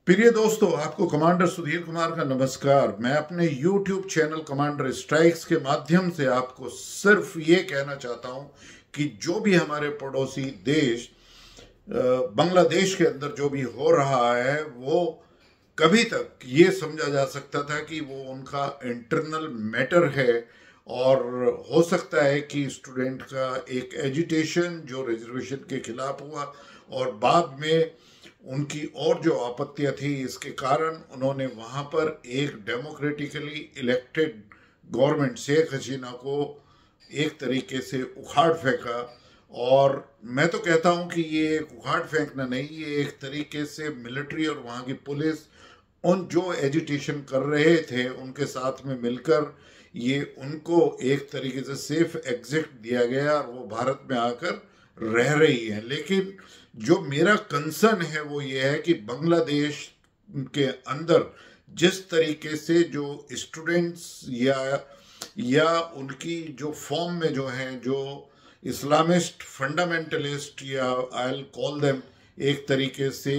प्रिय दोस्तों, आपको कमांडर सुधीर कुमार का नमस्कार। मैं अपने YouTube चैनल कमांडर स्ट्राइक्स के माध्यम से आपको सिर्फ ये कहना चाहता हूं कि जो भी हमारे पड़ोसी देश बांग्लादेश के अंदर जो भी हो रहा है, वो कभी तक ये समझा जा सकता था कि वो उनका इंटरनल मैटर है और हो सकता है कि स्टूडेंट का एक एजिटेशन जो रिजर्वेशन के खिलाफ हुआ और बाद में उनकी और जो आपत्तियां थी, इसके कारण उन्होंने वहां पर एक democratically elected government Sheikh Hasina को एक तरीके से उखाड़ फेंका। और मैं तो कहता हूं कि ये एक उखाड़ फेंकना नहीं, ये एक तरीके से मिलिट्री और वहां की पुलिस उन जो एजिटेशन कर रहे थे उनके साथ में मिलकर ये उनको एक तरीके से सेफ एग्जिट दिया गया और वो भारत में आकर रह रही है। लेकिन जो मेरा कंसर्न है वो ये है कि बांग्लादेश के अंदर जिस तरीके से जो स्टूडेंट्स या उनकी जो फॉर्म में जो हैं, जो इस्लामिस्ट फंडामेंटलिस्ट या आई विल कॉल देम, एक तरीके से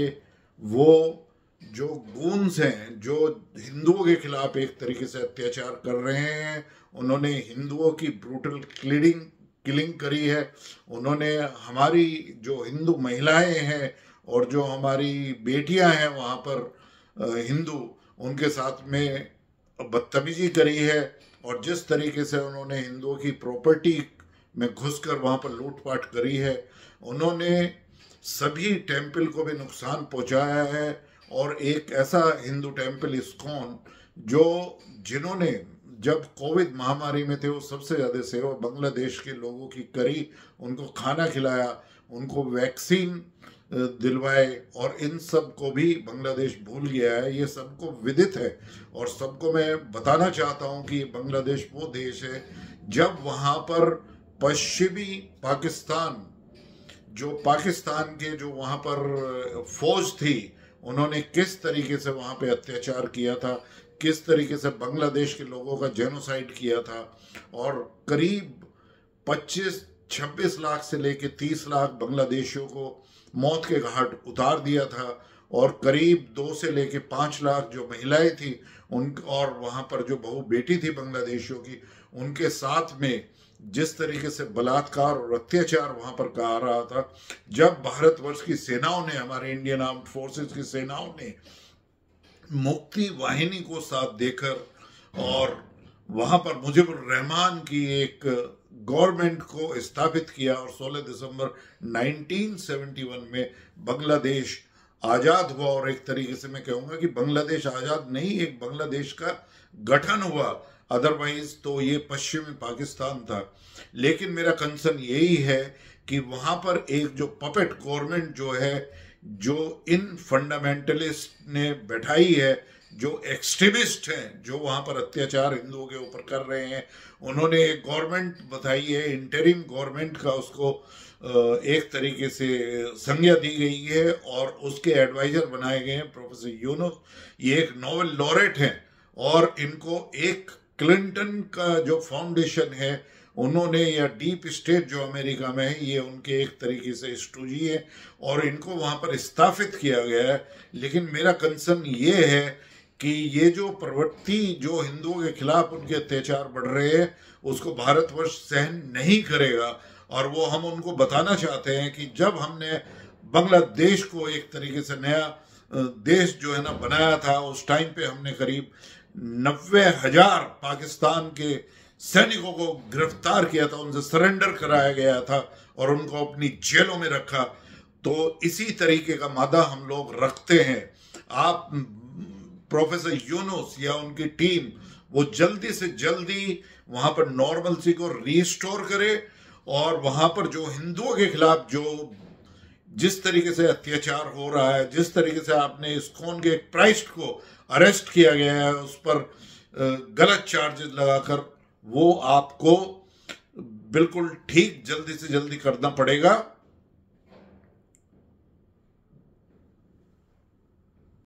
वो जो गूंस हैं जो हिंदुओं के खिलाफ एक तरीके से अत्याचार कर रहे हैं, उन्होंने हिंदुओं की ब्रूटल किलिंग करी है। उन्होंने हमारी जो हिंदू महिलाएं हैं और जो हमारी बेटियां हैं वहाँ पर हिंदू, उनके साथ में बदतमीजी करी है। और जिस तरीके से उन्होंने हिंदुओं की प्रॉपर्टी में घुसकर वहाँ पर लूटपाट करी है, उन्होंने सभी टेम्पल को भी नुकसान पहुँचाया है। और एक ऐसा हिंदू टेम्पल इस्कॉन जिन्होंने जब कोविड महामारी में थे वो सबसे ज़्यादा सेवा बांग्लादेश के लोगों की करी, उनको खाना खिलाया, उनको वैक्सीन दिलवाए, और इन सब को भी बांग्लादेश भूल गया है। ये सबको विदित है और सबको मैं बताना चाहता हूँ कि बांग्लादेश वो देश है जब वहाँ पर पश्चिमी पाकिस्तान के जो वहाँ पर फौज थी, उन्होंने किस तरीके से वहाँ पे अत्याचार किया था, किस तरीके से बांग्लादेश के लोगों का जेनोसाइड किया था, और करीब 25-26 लाख से लेके 30 लाख बांग्लादेशियों को मौत के घाट उतार दिया था। और करीब 2 से लेके 5 लाख जो महिलाएं थी उन, और वहाँ पर जो बहू बेटी थी बांग्लादेशियों की, उनके साथ में जिस तरीके से बलात्कार और अत्याचार वहां पर कहा रहा था, जब भारतवर्ष की सेनाओं ने, हमारे इंडियन आर्म्ड फोर्सेस की सेनाओं ने मुक्ति वाहिनी को साथ देकर और वहां पर मुजीबुर रहमान की एक गवर्नमेंट को स्थापित किया और 16 दिसंबर 1971 में बांग्लादेश आजाद हुआ। और एक तरीके से मैं कहूंगा कि बांग्लादेश आजाद नहीं, एक बांग्लादेश का गठन हुआ, अदरवाइज तो ये पश्चिमी पाकिस्तान था। लेकिन मेरा कंसर्न यही है कि वहां पर एक जो पपेट गवर्नमेंट जो है, जो इन फंडामेंटलिस्ट ने बैठाई है, जो एक्सट्रीमिस्ट हैं, जो वहां पर अत्याचार हिंदुओं के ऊपर कर रहे हैं, उन्होंने एक गवर्नमेंट बताई है, इंटरिम गवर्नमेंट का उसको एक तरीके से संज्ञा दी गई है और उसके एडवाइजर बनाए गए हैं प्रोफेसर यूनुस। ये एक नोबेल लॉरेट हैं और इनको एक क्लिंटन का जो फाउंडेशन है उन्होंने, या डीप स्टेट जो अमेरिका में है, ये उनके एक तरीके से स्टूजी है और इनको वहां पर स्थापित किया गया है। लेकिन मेरा कंसर्न ये है कि ये जो प्रवृत्ति जो हिंदुओं के खिलाफ उनके अत्याचार बढ़ रहे हैं, उसको भारतवर्ष सहन नहीं करेगा। और वो हम उनको बताना चाहते हैं कि जब हमने बांग्लादेश को एक तरीके से नया देश जो है ना बनाया था, उस टाइम पे हमने करीब 90,000 पाकिस्तान के सैनिकों को गिरफ्तार किया था, उनसे सरेंडर कराया गया था और उनको अपनी जेलों में रखा। तो इसी तरीके का मादा हम लोग रखते हैं। आप प्रोफेसर यूनुस या उनकी टीम वो जल्दी से जल्दी वहां पर नॉर्मलसी को रीस्टोर करे और वहां पर जो हिंदुओं के खिलाफ जो जिस तरीके से अत्याचार हो रहा है, जिस तरीके से आपने इस्कॉन के एक प्राइस्ट को अरेस्ट किया गया है, उस पर गलत चार्जेस लगाकर, वो आपको बिल्कुल ठीक जल्दी से जल्दी करना पड़ेगा।